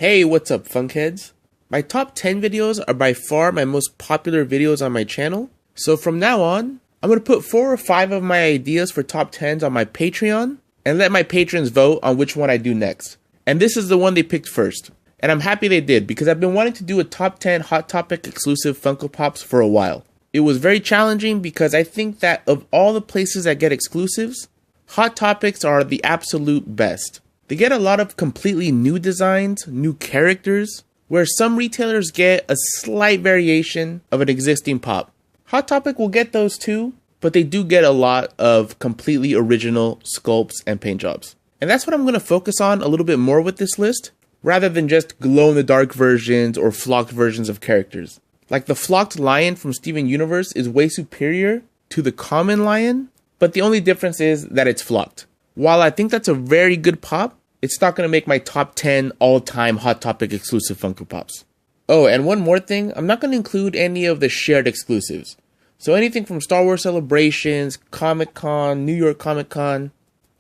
Hey, what's up, Funkheads? My top 10 videos are by far my most popular videos on my channel, so from now on, I'm going to put 4 or 5 of my ideas for top 10s on my Patreon, and let my patrons vote on which one I do next. And this is the one they picked first. And I'm happy they did, because I've been wanting to do a top 10 Hot Topic exclusive Funko Pops for a while. It was very challenging because I think that of all the places that get exclusives, Hot Topics are the absolute best. They get a lot of completely new designs, new characters, where some retailers get a slight variation of an existing pop. Hot Topic will get those too, but they do get a lot of completely original sculpts and paint jobs. And that's what I'm going to focus on a little bit more with this list, rather than just glow-in-the-dark versions or flocked versions of characters. Like the flocked lion from Steven Universe is way superior to the common lion, but the only difference is that it's flocked. While I think that's a very good pop, it's not going to make my top 10 all-time Hot Topic exclusive Funko Pops. Oh, and one more thing, I'm not going to include any of the shared exclusives. So anything from Star Wars Celebrations, Comic-Con, New York Comic-Con,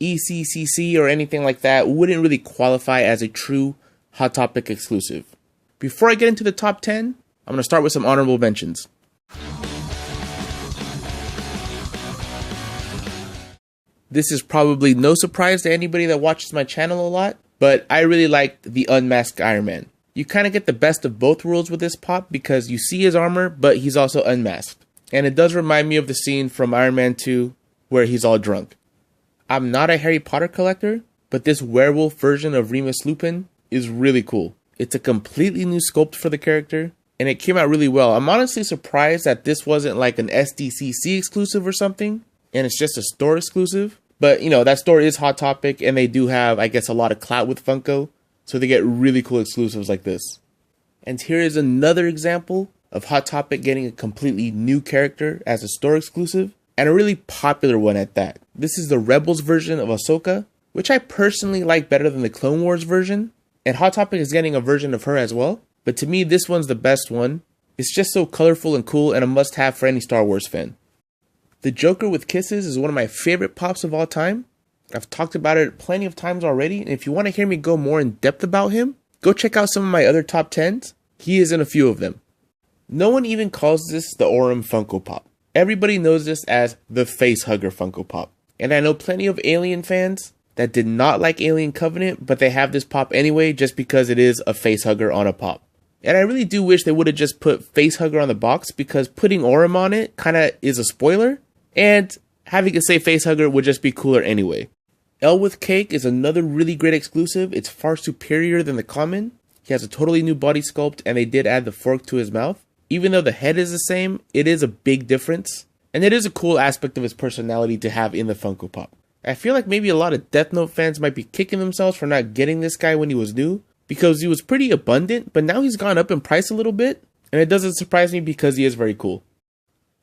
ECCC, or anything like that wouldn't really qualify as a true Hot Topic exclusive. Before I get into the top 10, I'm going to start with some honorable mentions. This is probably no surprise to anybody that watches my channel a lot, but I really liked the unmasked Iron Man. You kind of get the best of both worlds with this pop because you see his armor, but he's also unmasked. And it does remind me of the scene from Iron Man 2 where he's all drunk. I'm not a Harry Potter collector, but this werewolf version of Remus Lupin is really cool. It's a completely new sculpt for the character, and it came out really well. I'm honestly surprised that this wasn't like an SDCC exclusive or something, and it's just a store exclusive. But, you know, that store is Hot Topic, and they do have, I guess, a lot of clout with Funko, so they get really cool exclusives like this. And here is another example of Hot Topic getting a completely new character as a store exclusive, and a really popular one at that. This is the Rebels version of Ahsoka, which I personally like better than the Clone Wars version, and Hot Topic is getting a version of her as well, but to me, this one's the best one. It's just so colorful and cool, and a must-have for any Star Wars fan. The Joker with Kisses is one of my favorite pops of all time. I've talked about it plenty of times already, and if you want to hear me go more in depth about him, go check out some of my other top 10s. He is in a few of them. No one even calls this the Orem Funko Pop. Everybody knows this as the Face Hugger Funko Pop. And I know plenty of Alien fans that did not like Alien Covenant, but they have this pop anyway just because it is a face hugger on a pop. And I really do wish they would have just put Face Hugger on the box, because putting Orem on it kind of is a spoiler. And having it say Face Hugger would just be cooler anyway. L with Cake is another really great exclusive. It's far superior than the common. He has a totally new body sculpt, and they did add the fork to his mouth. Even though the head is the same, it is a big difference. And it is a cool aspect of his personality to have in the Funko Pop. I feel like maybe a lot of Death Note fans might be kicking themselves for not getting this guy when he was new, because he was pretty abundant, but now he's gone up in price a little bit, and it doesn't surprise me because he is very cool.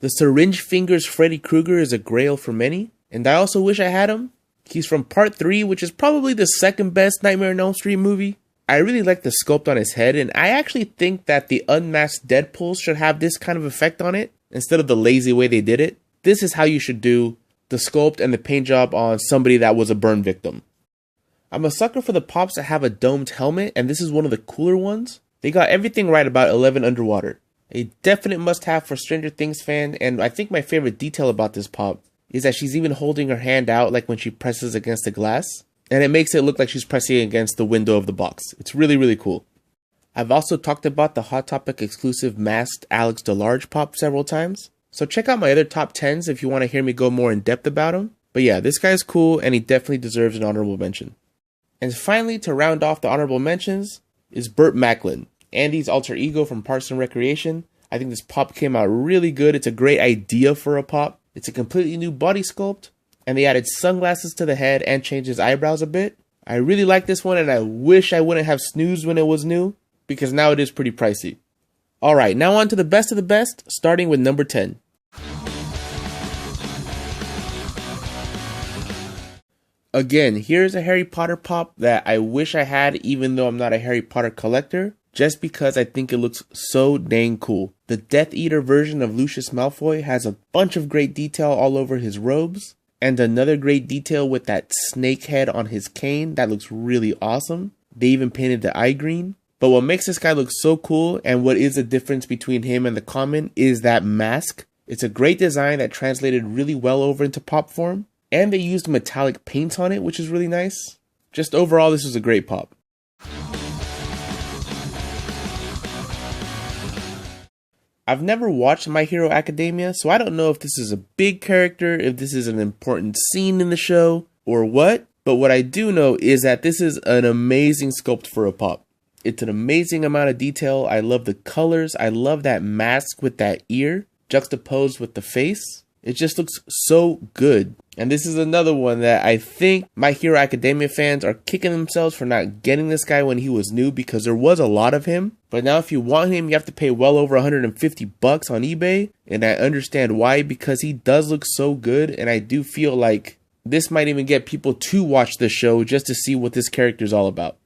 The Syringe Fingers Freddy Krueger is a grail for many, and I also wish I had him. He's from Part 3, which is probably the second best Nightmare on Elm Street movie. I really like the sculpt on his head, and I actually think that the unmasked Deadpool should have this kind of effect on it, instead of the lazy way they did it. This is how you should do the sculpt and the paint job on somebody that was a burn victim. I'm a sucker for the pops that have a domed helmet, and this is one of the cooler ones. They got everything right about 11 Underwater. A definite must-have for Stranger Things fan, and I think my favorite detail about this pop is that she's even holding her hand out like when she presses against the glass, and it makes it look like she's pressing against the window of the box. It's really, really cool. I've also talked about the Hot Topic exclusive masked Alex DeLarge pop several times, so check out my other top 10s if you want to hear me go more in depth about him. But yeah, this guy's cool, and he definitely deserves an honorable mention. And finally, to round off the honorable mentions, is Burt Macklin, Andy's alter ego from Parks and Recreation. I think this pop came out really good. It's a great idea for a pop. It's a completely new body sculpt, and they added sunglasses to the head and changed his eyebrows a bit. I really like this one, and I wish I wouldn't have snoozed when it was new, because now it is pretty pricey. Alright, now on to the best of the best, starting with number 10. Again, here's a Harry Potter pop that I wish I had, even though I'm not a Harry Potter collector, just because I think it looks so dang cool. The Death Eater version of Lucius Malfoy has a bunch of great detail all over his robes, and another great detail with that snake head on his cane that looks really awesome. They even painted the eye green. But what makes this guy look so cool, and what is the difference between him and the common, is that mask. It's a great design that translated really well over into pop form, and they used metallic paints on it, which is really nice. Just overall, this was a great pop. I've never watched My Hero Academia, so I don't know if this is a big character, if this is an important scene in the show, or what. But what I do know is that this is an amazing sculpt for a pop. It's an amazing amount of detail. I love the colors. I love that mask with that ear juxtaposed with the face. It just looks so good. And this is another one that I think My Hero Academia fans are kicking themselves for not getting this guy when he was new, because there was a lot of him. But now if you want him, you have to pay well over $150 on eBay. And I understand why, because he does look so good. And I do feel like this might even get people to watch the show just to see what this character is all about.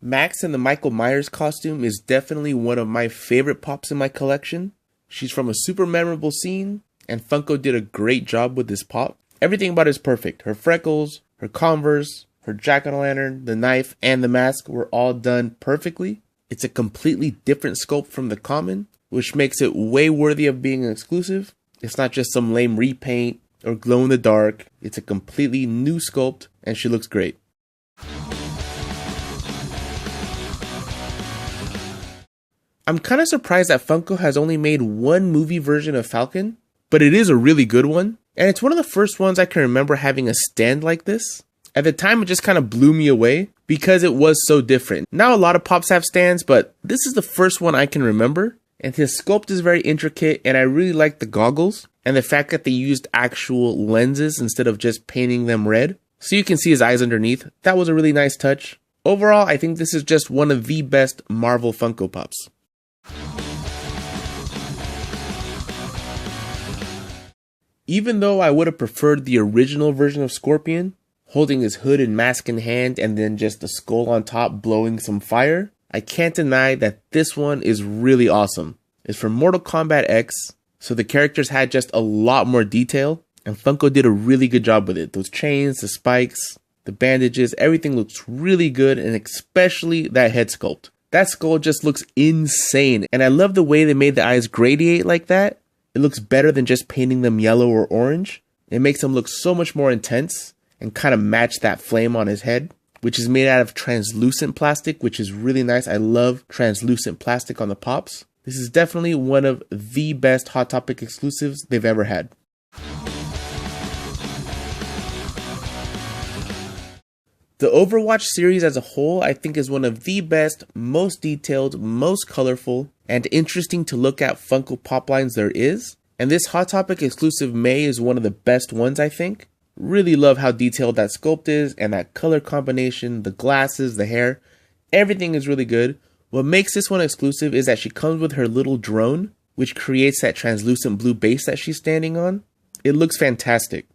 Max in the Michael Myers costume is definitely one of my favorite pops in my collection. She's from a super memorable scene, and Funko did a great job with this pop. Everything about it is perfect. Her freckles, her Converse, her jack-o'-lantern, the knife, and the mask were all done perfectly. It's a completely different sculpt from the common, which makes it way worthy of being an exclusive. It's not just some lame repaint or glow in the dark. It's a completely new sculpt, and she looks great. I'm kind of surprised that Funko has only made one movie version of Falcon, but it is a really good one. And it's one of the first ones I can remember having a stand like this. At the time, it just kind of blew me away because it was so different. Now a lot of pops have stands, but this is the first one I can remember. And his sculpt is very intricate, and I really like the goggles and the fact that they used actual lenses instead of just painting them red, so you can see his eyes underneath. That was a really nice touch. Overall, I think this is just one of the best Marvel Funko Pops. Even though I would have preferred the original version of Scorpion, holding his hood and mask in hand and then just the skull on top blowing some fire, I can't deny that this one is really awesome. It's from Mortal Kombat X, so the characters had just a lot more detail, and Funko did a really good job with it. Those chains, the spikes, the bandages, everything looks really good, and especially that head sculpt. That skull just looks insane, and I love the way they made the eyes gradiate like that. It looks better than just painting them yellow or orange. It makes them look so much more intense and kind of match that flame on his head, which is made out of translucent plastic, which is really nice. I love translucent plastic on the pops. This is definitely one of the best Hot Topic exclusives they've ever had. The Overwatch series as a whole, I think, is one of the best, most detailed, most colorful, and interesting to look at Funko Pop lines there is. And this Hot Topic exclusive May is one of the best ones, I think. Really love how detailed that sculpt is, and that color combination, the glasses, the hair, everything is really good. What makes this one exclusive is that she comes with her little drone, which creates that translucent blue base that she's standing on. It looks fantastic.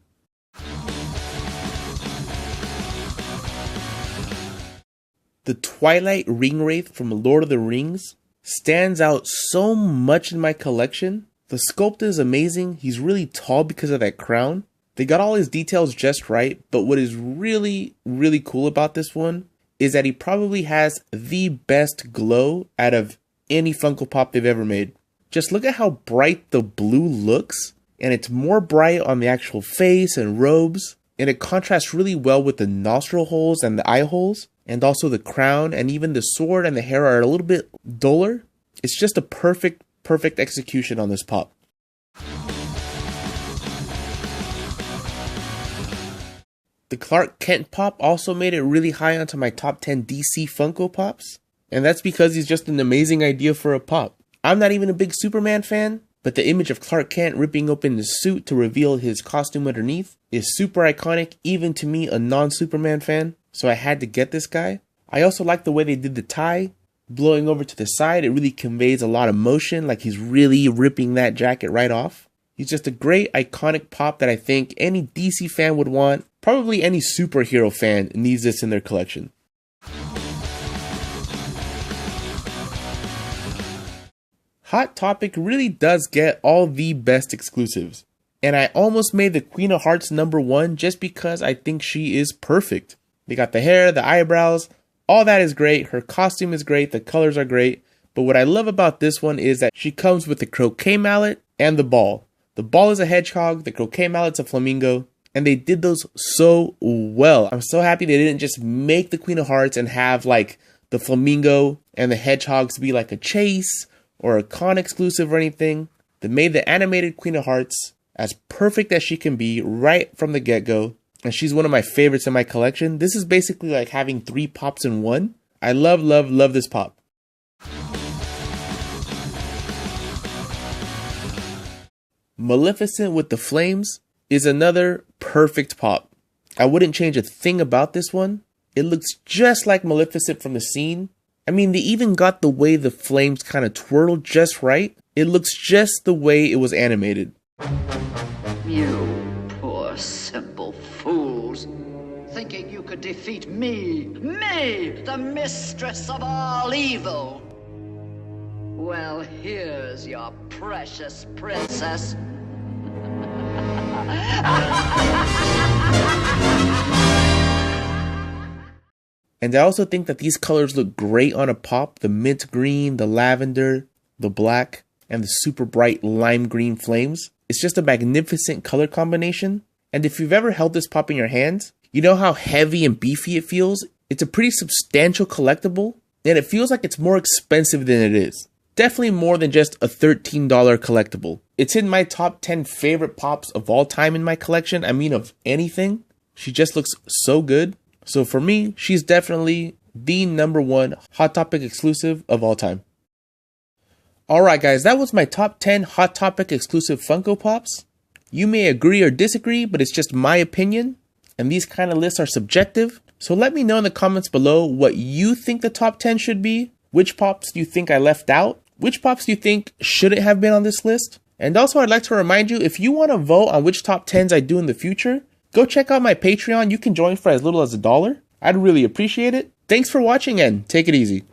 The Twilight Ringwraith from Lord of the Rings stands out so much in my collection. The sculpt is amazing. He's really tall because of that crown. They got all his details just right, but what is really, really cool about this one is that he probably has the best glow out of any Funko Pop they've ever made. Just look at how bright the blue looks, and it's more bright on the actual face and robes, and it contrasts really well with the nostril holes and the eye holes, and also the crown, and even the sword and the hair are a little bit duller. It's just a perfect execution on this pop. The Clark Kent pop also made it really high onto my top 10 DC Funko Pops, and that's because he's just an amazing idea for a pop. I'm not even a big Superman fan, but the image of Clark Kent ripping open his suit to reveal his costume underneath is super iconic, even to me, a non-Superman fan, so I had to get this guy. I also like the way they did the tie, blowing over to the side. It really conveys a lot of motion, like he's really ripping that jacket right off. He's just a great, iconic pop that I think any DC fan would want. Probably any superhero fan needs this in their collection. Hot Topic really does get all the best exclusives. And I almost made the Queen of Hearts #1 just because I think she is perfect. They got the hair, the eyebrows, all that is great. Her costume is great. The colors are great. But what I love about this one is that she comes with the croquet mallet and the ball. The ball is a hedgehog. The croquet mallet's a flamingo. And they did those so well. I'm so happy they didn't just make the Queen of Hearts and have like the flamingo and the hedgehogs be like a chase or a con exclusive or anything. They made the animated Queen of Hearts as perfect as she can be right from the get-go. And she's one of my favorites in my collection. This is basically like having 3 pops in one. I love, love, love this pop. Maleficent with the Flames is another perfect pop. I wouldn't change a thing about this one. It looks just like Maleficent from the scene. I mean, they even got the way the flames kind of twirl just right. It looks just the way it was animated. You poor simple fools, thinking you could defeat me, the mistress of all evil. Well, here's your precious princess. And I also think that these colors look great on a pop. The mint green, the lavender, the black, and the super bright lime green flames. It's just a magnificent color combination. And if you've ever held this pop in your hands, you know how heavy and beefy it feels? It's a pretty substantial collectible, and it feels like it's more expensive than it is. Definitely more than just a $13 collectible. It's in my top 10 favorite pops of all time in my collection. I mean, of anything. She just looks so good. So for me, she's definitely the #1 Hot Topic exclusive of all time. Alright guys, that was my top 10 Hot Topic exclusive Funko Pops. You may agree or disagree, but it's just my opinion. And these kind of lists are subjective. So let me know in the comments below what you think the top 10 should be. Which pops do you think I left out? Which pops do you think shouldn't have been on this list? And also I'd like to remind you, if you want to vote on which top 10s I do in the future, go check out my Patreon. You can join for as little as $1. I'd really appreciate it. Thanks for watching and take it easy.